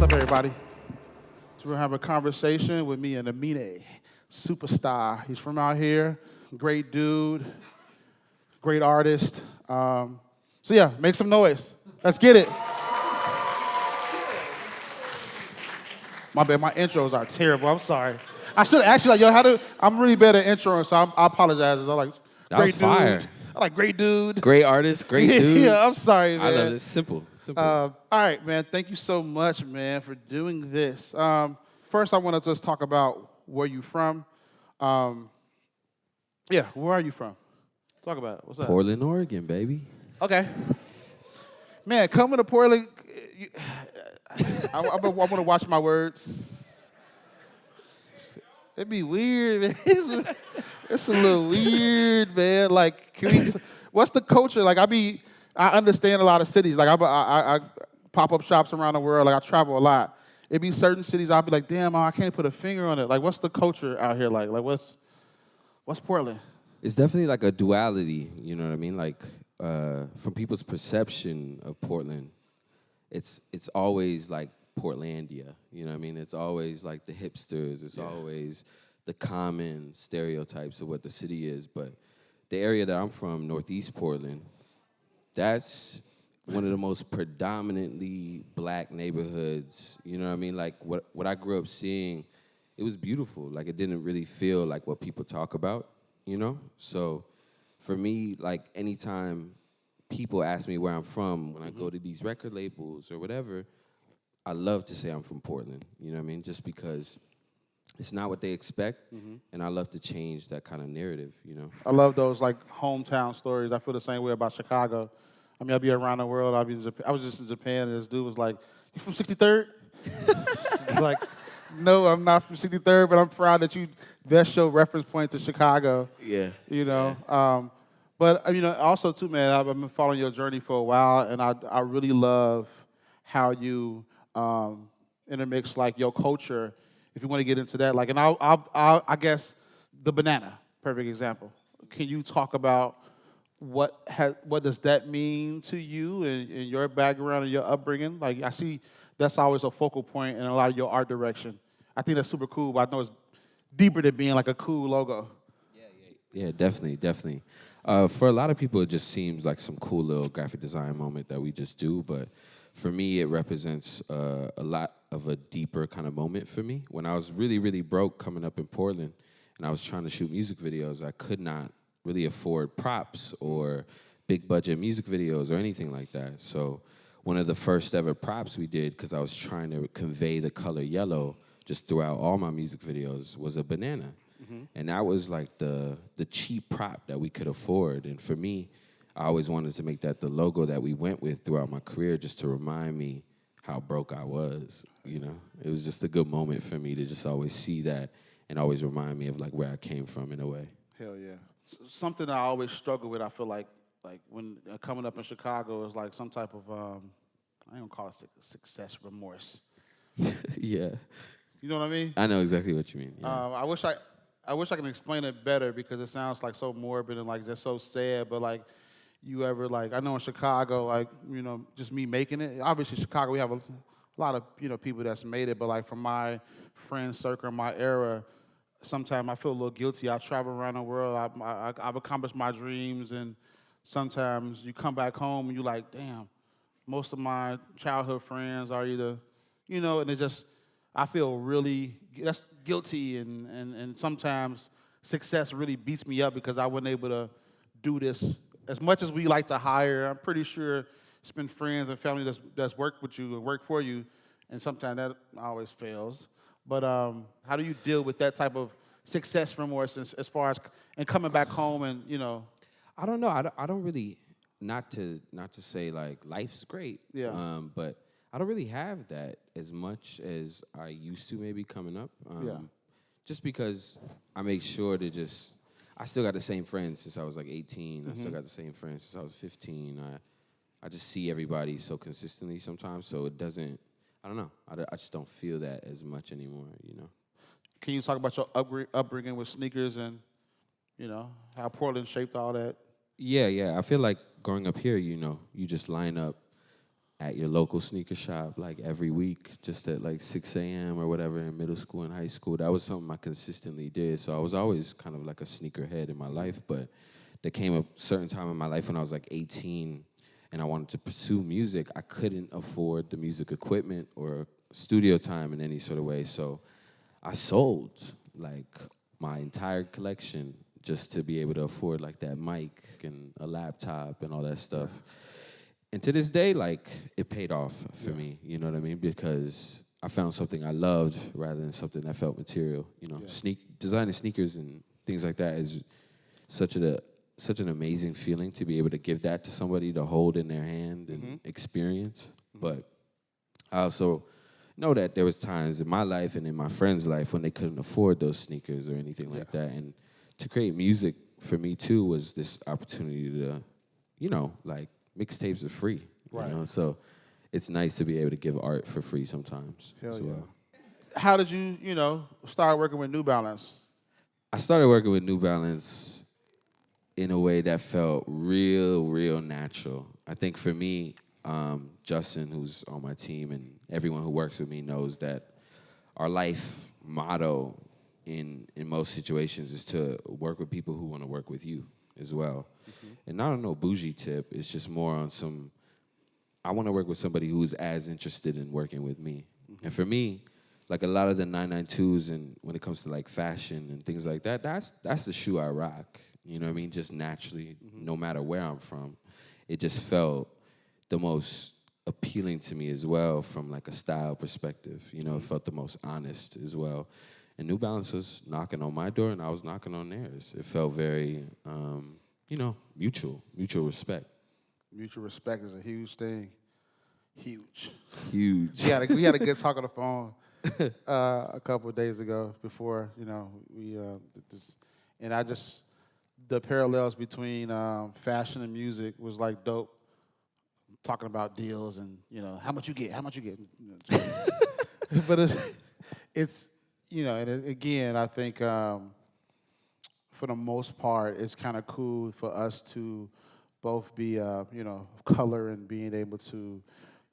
up, everybody? So we're going to have a conversation with me and Aminé, superstar. He's from out here, great dude, great artist. So make some noise. Let's get it. My bad, my intros are terrible. I'm sorry. I should actually I'm really bad at introing, so I apologize. I'm like, that was fire. Dude. I'm like, great dude. Great artist, great dude. Yeah, I'm sorry, man. I love it. Simple. All right, man. Thank you so much, man, for doing this. First, I want to just talk about where you from. Where are you from? Talk about it. What's up? Portland, Oregon, baby. Okay. Man, coming to Portland, I want to watch my words. It'd be weird, man. It's a little weird, man. Like, what's the culture? Like, I understand a lot of cities. Like, I pop up shops around the world. Like, I travel a lot. It'd be certain cities I'll be like, damn, I can't put a finger on it. Like, what's the culture out here like? Like, what's Portland? It's definitely like a duality, you know what I mean? Like, from people's perception of Portland, it's always like Portlandia, you know what I mean? It's always like the hipsters. It's always the common stereotypes of what the city is. But the area that I'm from, Northeast Portland, that's one of the most predominantly black neighborhoods, you know what I mean? Like, what I grew up seeing, it was beautiful. Like, it didn't really feel like what people talk about, you know? So for me, like, anytime people ask me where I'm from, when I go to these record labels or whatever, I love to say I'm from Portland, you know what I mean? Just because it's not what they expect, and I love to change that kind of narrative, you know? I love those, like, hometown stories. I feel the same way about Chicago. I mean, I'll be around the world. I was just in Japan, and this dude was like, you from 63rd? Like, no, I'm not from 63rd, but I'm proud that that's your reference point to Chicago. Yeah. You know? Yeah. But, also, too, man, I've been following your journey for a while, and I really love how you intermix, like, your culture, if you want to get into that. Like, and I guess the banana, perfect example. Can you talk about what does that mean to you and your background and your upbringing? Like, I see that's always a focal point in a lot of your art direction. I think that's super cool, but I know it's deeper than being like a cool logo. Yeah, definitely. For a lot of people, it just seems like some cool little graphic design moment that we just do, but for me, it represents a lot of a deeper kind of moment for me. When I was really, really broke coming up in Portland and I was trying to shoot music videos, I could not really afford props or big budget music videos or anything like that. So one of the first ever props we did, because I was trying to convey the color yellow just throughout all my music videos, was a banana. And that was like the cheap prop that we could afford. And for me, I always wanted to make that the logo that we went with throughout my career, just to remind me how broke I was, you know? It was just a good moment for me to just always see that and always remind me of, like, where I came from in a way. Hell yeah. Something I always struggle with, I feel like when coming up in Chicago is like some type of, I don't call it success remorse. Yeah. You know what I mean? I know exactly what you mean. Yeah. I wish I could explain it better, because it sounds like so morbid and like just so sad, but like, you ever, like, I know in Chicago, like, just me making it. Obviously, Chicago, we have a lot of, people that's made it, but like from my friend circle, my era, sometimes I feel a little guilty. I travel around the world. I've accomplished my dreams, and sometimes you come back home and you're like, damn, most of my childhood friends are either, and it just, I feel really, that's guilty, and sometimes success really beats me up because I wasn't able to do this. As much as we like to hire, I'm pretty sure it's been friends and family that's worked with you and worked for you, and sometimes that always fails. But how do you deal with that type of success remorse as far as and coming back home and I don't know. I don't really, not to say like life's great. Yeah. But I don't really have that as much as I used to maybe coming up. Just because I make sure to just. I still got the same friends since I was like 18. I still got the same friends since I was 15. I just see everybody so consistently sometimes, so it doesn't, I don't know. I just don't feel that as much anymore, Can you talk about your upbringing with sneakers and, how Portland shaped all that? Yeah. I feel like growing up here, you just line up at your local sneaker shop like every week, just at like 6 a.m. or whatever in middle school and high school. That was something I consistently did. So I was always kind of like a sneakerhead in my life, but there came a certain time in my life when I was like 18 and I wanted to pursue music. I couldn't afford the music equipment or studio time in any sort of way. So I sold like my entire collection just to be able to afford like that mic and a laptop and all that stuff. And to this day, like, it paid off for me, you know what I mean? Because I found something I loved rather than something that felt material. You know, designing sneakers and things like that is such an amazing feeling to be able to give that to somebody to hold in their hand and experience. But I also know that there was times in my life and in my friends' life when they couldn't afford those sneakers or anything like that. And to create music for me too was this opportunity to, you know, like, mixtapes are free, you know? So it's nice to be able to give art for free sometimes as well. How did you, you know, start working with New Balance? I started working with New Balance in a way that felt real natural. I think for me, Justin, who's on my team, and everyone who works with me knows that our life motto in most situations is to work with people who want to work with you as well. And not on no bougie tip, it's just more on some, I want to work with somebody who's as interested in working with me. And for me, like a lot of the 992s and when it comes to like fashion and things like that, that's the shoe I rock. You know what I mean? Just naturally, no matter where I'm from. It just felt the most appealing to me as well from like a style perspective. You know, it felt the most honest as well. And New Balance was knocking on my door and I was knocking on theirs. It felt very, you know, mutual respect. Mutual respect is a huge thing. Huge. Huge. We had a good talk on the phone a couple of days ago before, you know, we did this. And the parallels between fashion and music was like dope. Talking about deals and, you know, how much you get. But it's you know, and again, I think for the most part, it's kind of cool for us to both be, you know, of color and being able to,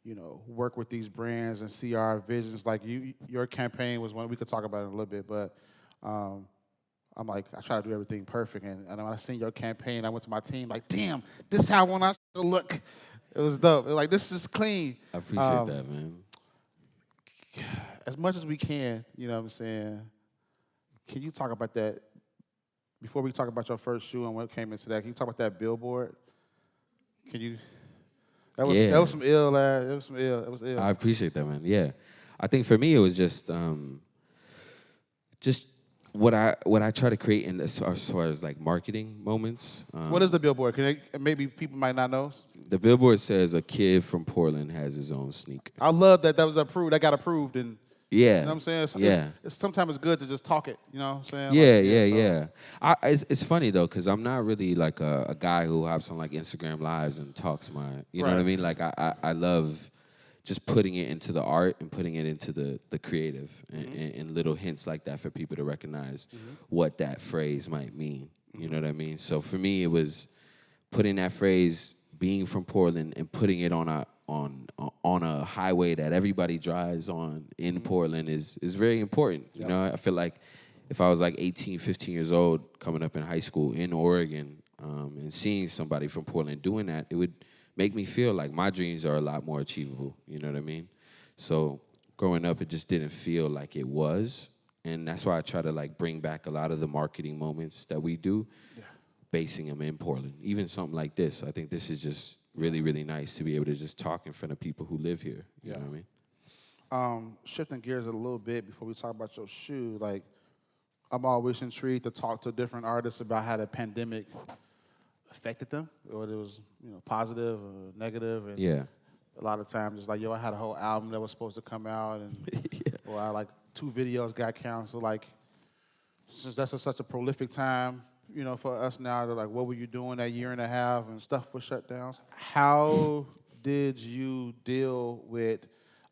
you know, work with these brands and see our visions. Like your campaign was one we could talk about it in a little bit, but I'm like, I try to do everything perfect. And when I seen your campaign, I went to my team like, damn, this is how I want our to look. It was dope. It was like, this is clean. I appreciate that, man. As much as we can, you know what I'm saying, can you talk about that, before we talk about your first shoe and what came into that, can you talk about that billboard? Can you, that was some ill, it was some ill, it was ill. I appreciate that, man, yeah. I think for me it was just what I try to create in as far as like marketing moments. What is the billboard? Maybe people might not know. The billboard says a kid from Portland has his own sneaker. I love that was approved. That got approved, and yeah, you know what I'm saying. It's sometimes it's good to just talk it. You know what I'm saying? Yeah. It's funny though, because I'm not really like a guy who hops on like Instagram lives and talks my. You know what I mean? Like I love just putting it into the art and putting it into the creative and little hints like that for people to recognize what that phrase might mean. You know what I mean? So for me, it was putting that phrase, being from Portland, and putting it on a highway that everybody drives on in Portland is very important. You know, I feel like if I was like 18, 15 years old coming up in high school in Oregon and seeing somebody from Portland doing that, it would make me feel like my dreams are a lot more achievable, you know what I mean? So growing up, it just didn't feel like it was, and that's why I try to like bring back a lot of the marketing moments that we do, basing them in Portland. Even something like this, I think this is just really, really nice to be able to just talk in front of people who live here, you know what I mean? Shifting gears a little bit before we talk about your shoe, like I'm always intrigued to talk to different artists about how the pandemic affected them, or it was, you know, positive or negative. And a lot of times it's like, yo, I had a whole album that was supposed to come out, and or I like 2 videos got canceled. Like, since that's such a prolific time, you know, for us now, they're like, what were you doing that year and a half and stuff was shut down? How did you deal with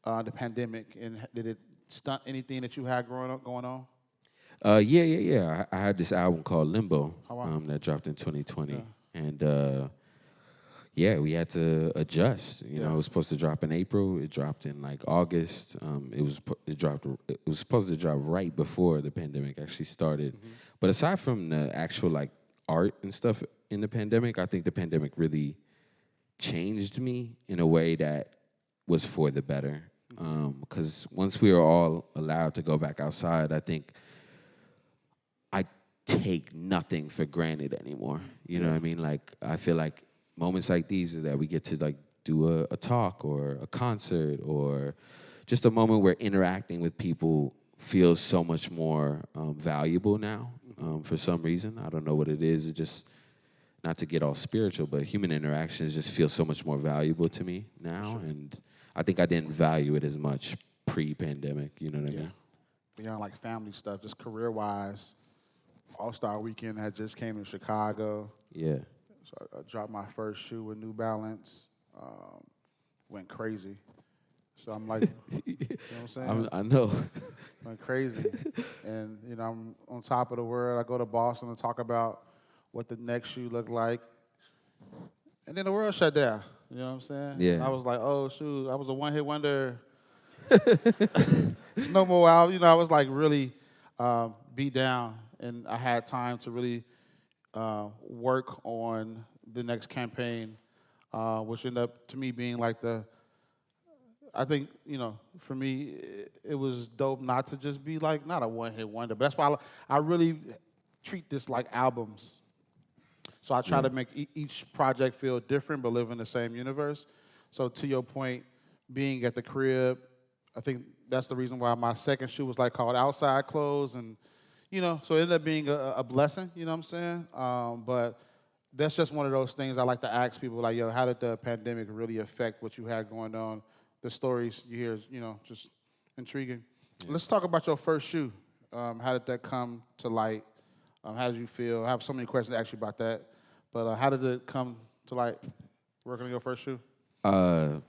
the pandemic, and did it stunt anything that you had going on? Yeah. I had this album called Limbo that dropped in 2020. Yeah. And yeah, we had to adjust. You know, Yeah. it was supposed to drop in April. It dropped in like August. It was supposed to drop right before the pandemic actually started. But aside from the actual like art and stuff in the pandemic, I think the pandemic really changed me in a way that was for the better. Because once we were all allowed to go back outside, I think I take nothing for granted anymore. You know what I mean? Like, I feel like moments like these are that we get to like do a talk or a concert or just a moment where interacting with people feels so much more valuable now for some reason. I don't know what it is. It just, not to get all spiritual, but human interactions just feel so much more valuable to me now. And I think I didn't value it as much pre-pandemic. You know what I mean? Beyond like family stuff, just career-wise, All-Star Weekend had just came to Chicago. Yeah. So I dropped my first shoe with New Balance. Went crazy. So I'm like, you know what I'm saying? I know. Went crazy. And, you know, I'm on top of the world. I go to Boston to talk about what the next shoe looked like. And then the world shut down. You know what I'm saying? Yeah. And I was like, oh, shoot, I was a one-hit wonder. There's no more out. You know, I was like really beat down. And I had time to really work on the next campaign, which ended up to me being like I think, you know, for me, it was dope not to just be like, not a one-hit wonder. But that's why I really treat this like albums. So I try to make each project feel different but live in the same universe. So to your point, being at the crib, I think that's the reason why my second shoe was like called Outside Clothes. And, you know, so it ended up being a blessing, you know what I'm saying? But that's just one of those things I like to ask people, like, yo, how did the pandemic really affect what you had going on? The stories you hear, you know, just intriguing. Yeah. Let's talk about your first shoe. How did that come to light? How did you feel? I have so many questions to ask you about that. But how did it come to light, working on your first shoe?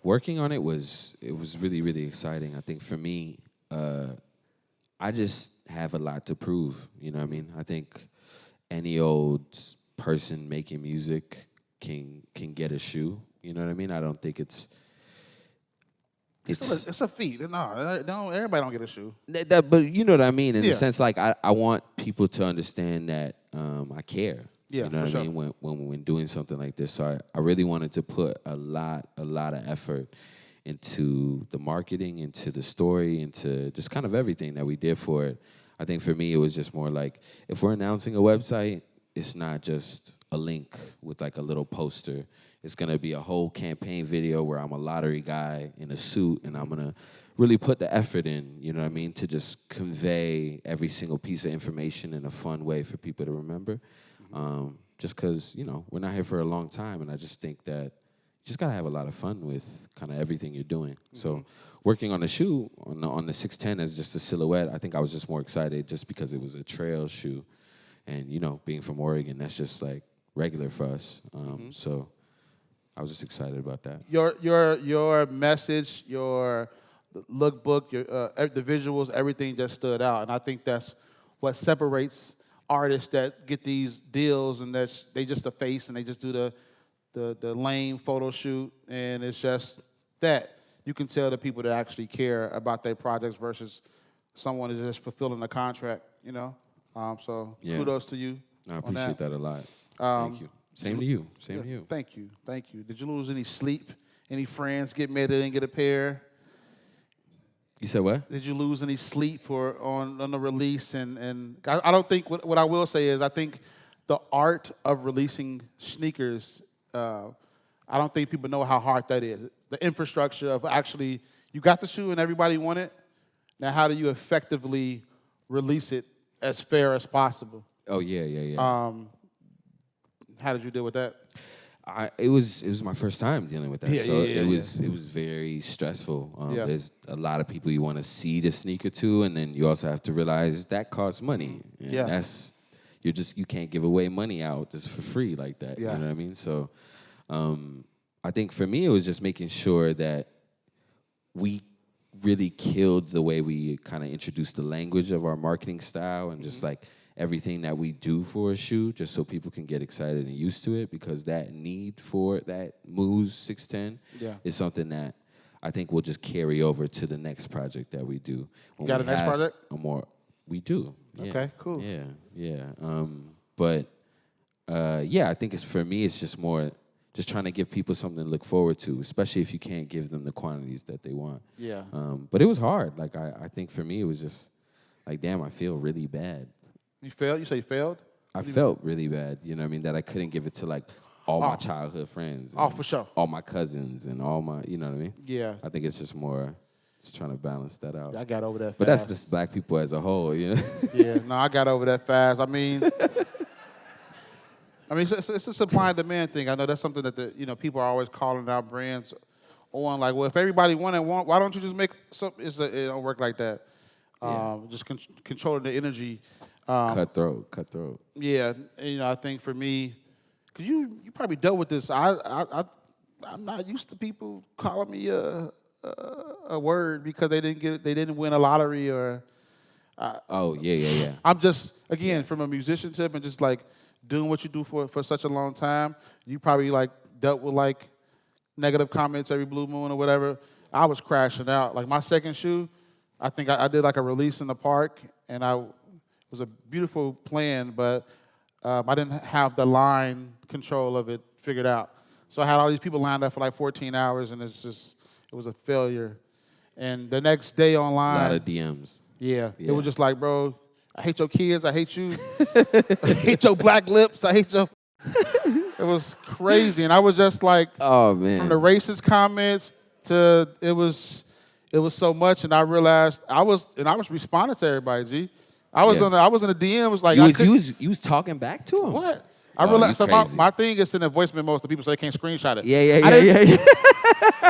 Working on it was really, really exciting. I think for me, I just have a lot to prove. You know what I mean? I think any old person making music can get a shoe. You know what I mean? I don't think it's a feat. No, everybody don't get a shoe. But you know what I mean? In the sense, like, I want people to understand that I care. Yeah, you know what sure. I mean? When doing something like this. So I really wanted to put a lot of effort into the marketing, into the story, into just kind of everything that we did for it. I think for me, it was just more like, if we're announcing a website, it's not just a link with like a little poster. It's going to be a whole campaign video where I'm a lottery guy in a suit, and I'm going to really put the effort in, you know what I mean, to just convey every single piece of information in a fun way for people to remember. Just because, you know, we're not here for a long time, and I just think that you just got to have a lot of fun with kind of everything you're doing. So working on the shoe, on the 610 as just a silhouette, I think I was just more excited just because it was a trail shoe. And, you know, being from Oregon, that's just like regular for us. So I was just excited about that. Your message, your lookbook, the visuals, everything just stood out. And I think that's what separates artists that get these deals, and that they just a face and they just do the lame photo shoot, and it's just that. You can tell the people that actually care about their projects versus someone who's just fulfilling a contract, you know? So kudos to you. I appreciate that a lot. Thank you. Same to you. Same to you. Thank you. Thank you. Did you lose any sleep? Any friends get mad they didn't get a pair? You said what? Did you lose any sleep or on the release? And I don't think, what I will say is, I think the art of releasing sneakers, I don't think people know how hard that is. The infrastructure of actually, you got the shoe and everybody want it. Now, how do you effectively release it as fair as possible? Oh, yeah. How did you deal with that? It was my first time dealing with that, it was very stressful. Yeah. There's a lot of people you want to see the sneaker to, and then you also have to realize that costs money. And that's you can't give away money out just for free like that. Yeah. You know what I mean? So I think for me it was just making sure that we really killed the way we kind of introduced the language of our marketing style, and just like everything that we do for a shoe, just so people can get excited and used to it, because that need for that Moose 610 is something that I think we'll just carry over to the next project that we do. You got a next project? We do. Yeah. Okay, cool. Yeah. I think for me, it's just more just trying to give people something to look forward to, especially if you can't give them the quantities that they want. Yeah. But it was hard. Like, I think for me, it was just like, damn, I feel really bad. You failed? You say you failed? I felt really bad, you know what I mean, that I couldn't give it to, like, all my childhood friends. For sure. All my cousins and all my, you know what I mean? Yeah. I think it's just more just trying to balance that out. I got over that fast. But that's just black people as a whole, you know? Yeah, no, I got over that fast. I mean, it's a supply and demand thing. I know that's something that people are always calling out brands on. Like, well, if everybody want, why don't you just make something? It don't work like that. Just controlling the energy. Cutthroat. Yeah, and, I think for me, because you probably dealt with this. I'm not used to people calling me a word because they didn't win a lottery or. Yeah. I'm just from a musician tip and just like doing what you do for such a long time. You probably like dealt with like negative comments every blue moon or whatever. I was crashing out. Like my second shoe, I think I did like a release in the park, and it was a beautiful plan, but I didn't have the line control of it figured out. So I had all these people lined up for like 14 hours, and it was a failure. And the next day online, a lot of DMs. Yeah, it was just like, bro, I hate your kids, I hate you, I hate your black lips, I hate your. It was crazy, and I was just like, oh man, from the racist comments to it was so much, and I realized I was responding to everybody. G, I was in the DM. Was like you was talking back to him. What? I realized so my thing is in the voice memos to people so they can't screenshot it. Yeah.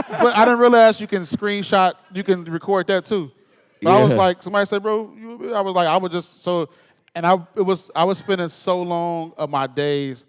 But I didn't realize you can screenshot, you can record that too. But I was like, somebody said, bro, I was like, I was just so, and I was spending so long of my days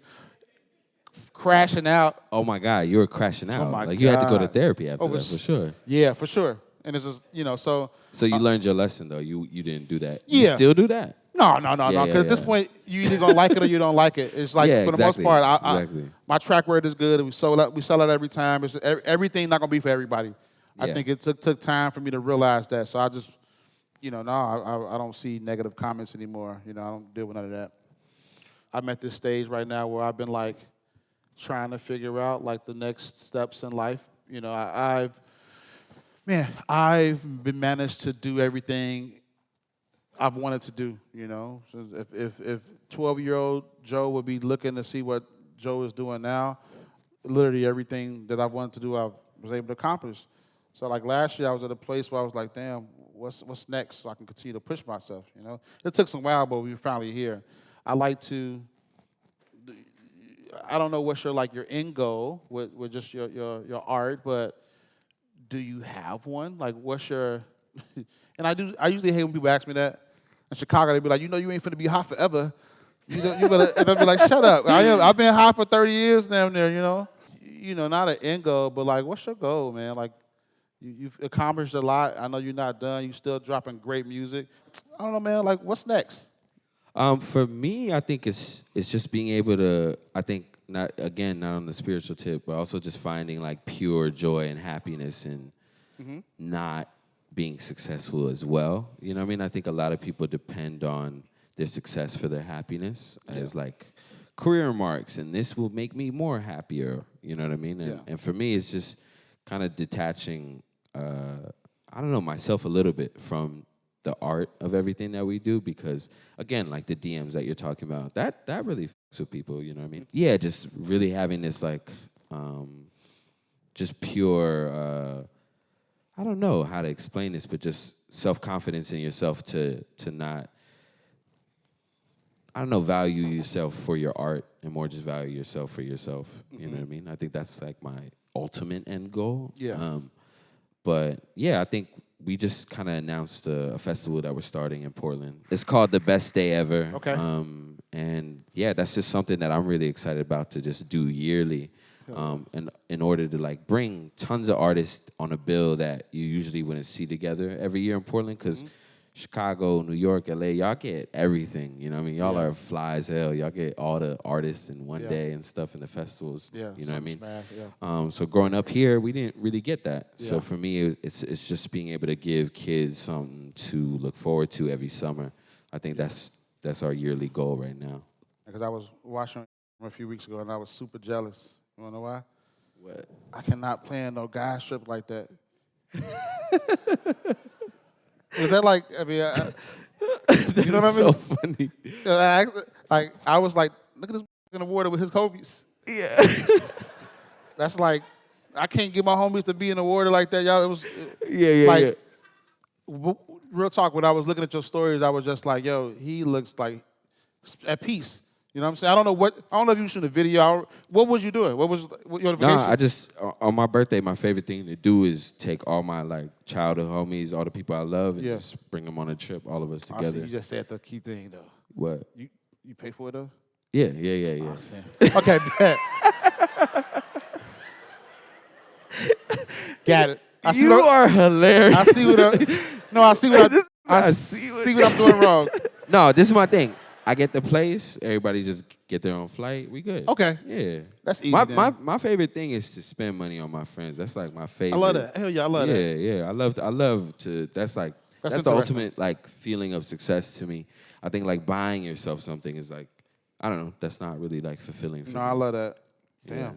crashing out. Oh my God, you were crashing out. Oh my God. You had to go to therapy after that, for sure. Yeah, for sure. And it's just, so. So you learned your lesson though. You didn't do that. Yeah. You still do that? No. Because at this point, you either gonna like it or you don't like it. It's like for the most part, my track record is good. We sell it every time. It's everything not gonna be for everybody. I think it took time for me to realize that. So I just, I don't see negative comments anymore. I don't deal with none of that. I'm at this stage right now where I've been like trying to figure out like the next steps in life. I've been managed to do everything I've wanted to do. So if 12-year-old Joe would be looking to see what Joe is doing now, literally everything that I wanted to do, I was able to accomplish. So like last year, I was at a place where I was like, damn, what's next so I can continue to push myself, It took some while, but we were finally here. I don't know what's your end goal with just your art, but do you have one? Like what's your, and I usually hate when people ask me that. In Chicago, they be like, you ain't finna be hot forever. You better, and I'll be like, shut up. I've been hot for 30 years down there, not an end goal, but like, what's your goal, man? Like, you've accomplished a lot. I know you're not done. You're still dropping great music. I don't know, man. Like, what's next? For me, I think it's just being able to, I think, not on the spiritual tip, but also just finding like pure joy and happiness and not being successful as well. You know what I mean? I think a lot of people depend on their success for their happiness as like career marks, and this will make me more happier. You know what I mean? And for me, it's just kind of detaching, myself a little bit from the art of everything that we do, because again, like the DMs that you're talking about, that really fucks with people, you know what I mean? Yeah, just really having this like, just pure, I don't know how to explain this, but just self-confidence in yourself to not, value yourself for your art and more just value yourself for yourself. You know what I mean? I think that's like my ultimate end goal. Yeah. But yeah, I think we just kind of announced a festival that we're starting in Portland. It's called The Best Day Ever. Okay. And yeah, that's just something that I'm really excited about to just do yearly. And in order to like bring tons of artists on a bill that you usually wouldn't see together every year in Portland, because Chicago, New York, LA, y'all get everything. You know what I mean? Y'all Yeah. are fly as hell. Y'all get all the artists in one Yeah. day and stuff in the festivals. Yeah, You know what I mean? smash, yeah. So growing up here, we didn't really get that. So Yeah. for me, it's just being able to give kids something to look forward to every summer. I think that's our yearly goal right now. Because I was watching a few weeks ago and I was super jealous. You wanna know why? What? I cannot plan no guy trip like that. Was that like? I mean, you know what I so mean? funny. I was like, look at this in the water with his homies. Yeah. That's like, I can't get my homies to be in the water like that, y'all. It was yeah. like, real talk. When I was looking at your stories, I was just like, yo, he looks like at peace. You know what I'm saying? I don't know if you shot a video. What was you doing? What was your vacation? I just on my birthday, my favorite thing to do is take all my like childhood homies, all the people I love, and just bring them on a trip, all of us I together. see you just said the key thing though. What? You pay for it though? Yeah. Oh, okay, bet. Got it. You are hilarious. I see what I see what I'm doing wrong. No, this is my thing. I get the place. Everybody just get their own flight. We good. Okay. Yeah. That's easy. My favorite thing is to spend money on my friends. That's like my favorite. I love that. Hell yeah, I love that. Yeah. I love to. That's the ultimate like feeling of success to me. I think like buying yourself something is like, I don't know. That's not really like fulfilling. No, I love that. Damn. Yeah.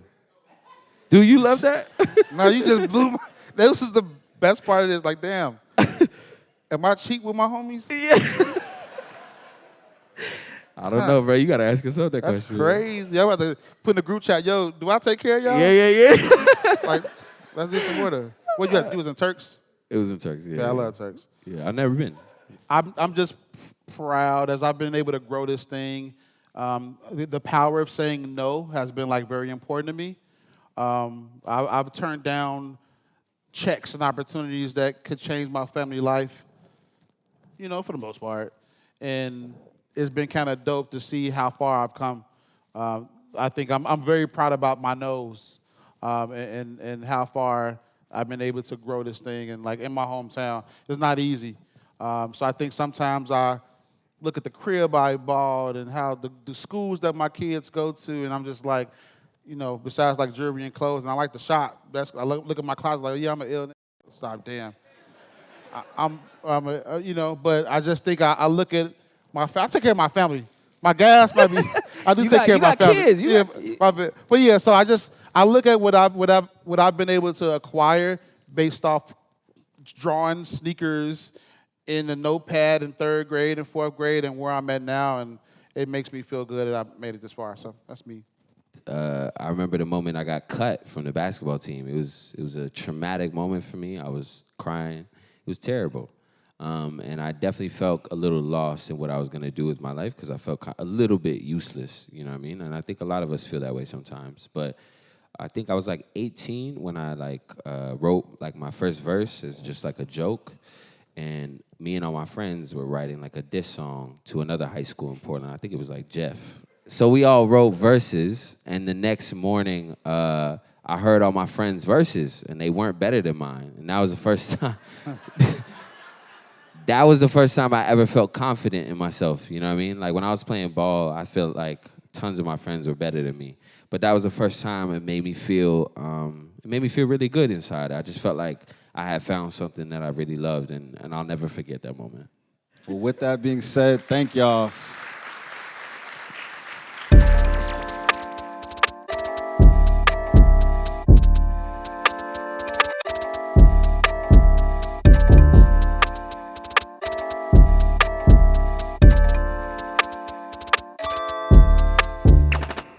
Do you love that? No, you just blew my. This is the best part of this. Like, damn. Am I cheap with my homies? Yeah. I don't know, bro. You gotta ask yourself that That's question. crazy. I'm about to put in the group chat. Yo, do I take care of y'all? Yeah. Like, let's do some water. What you had? You was in Turks? It was in Turks. Yeah, I love Turks. Yeah, I've never been. I'm just proud as I've been able to grow this thing. The power of saying no has been like very important to me. I've turned down checks and opportunities that could change my family life, you know, for the most part. And it's been kind of dope to see how far I've come. I think I'm very proud about my no's and how far I've been able to grow this thing. And like in my hometown, it's not easy. So I think sometimes I look at the crib I bought and how the schools that my kids go to, and I'm just like, you know, besides like jewelry and clothes, and I like to shop. I look at my closet like, yeah, I'm an ill. Stop, damn. You know, but I just think I look at I take care of my family. My gas might be. I do take care of my family. Kids. But yeah. So I look at what I've been able to acquire based off drawing sneakers in the notepad in 3rd grade and 4th grade and where I'm at now, and it makes me feel good that I made it this far. So that's me. I remember the moment I got cut from the basketball team. It was a traumatic moment for me. I was crying. It was terrible. And I definitely felt a little lost in what I was going to do with my life because I felt a little bit useless, you know what I mean? And I think a lot of us feel that way sometimes. But I think I was like 18 when I wrote like my first verse as just like a joke. And me and all my friends were writing like a diss song to another high school in Portland. I think it was like Jeff. So we all wrote verses, and the next morning I heard all my friends' verses, and they weren't better than mine. And that was the first time. That was the first time I ever felt confident in myself, you know what I mean? Like when I was playing ball, I felt like tons of my friends were better than me. But that was the first time it made me feel really good inside. I just felt like I had found something that I really loved, and I'll never forget that moment. Well, with that being said, thank y'all.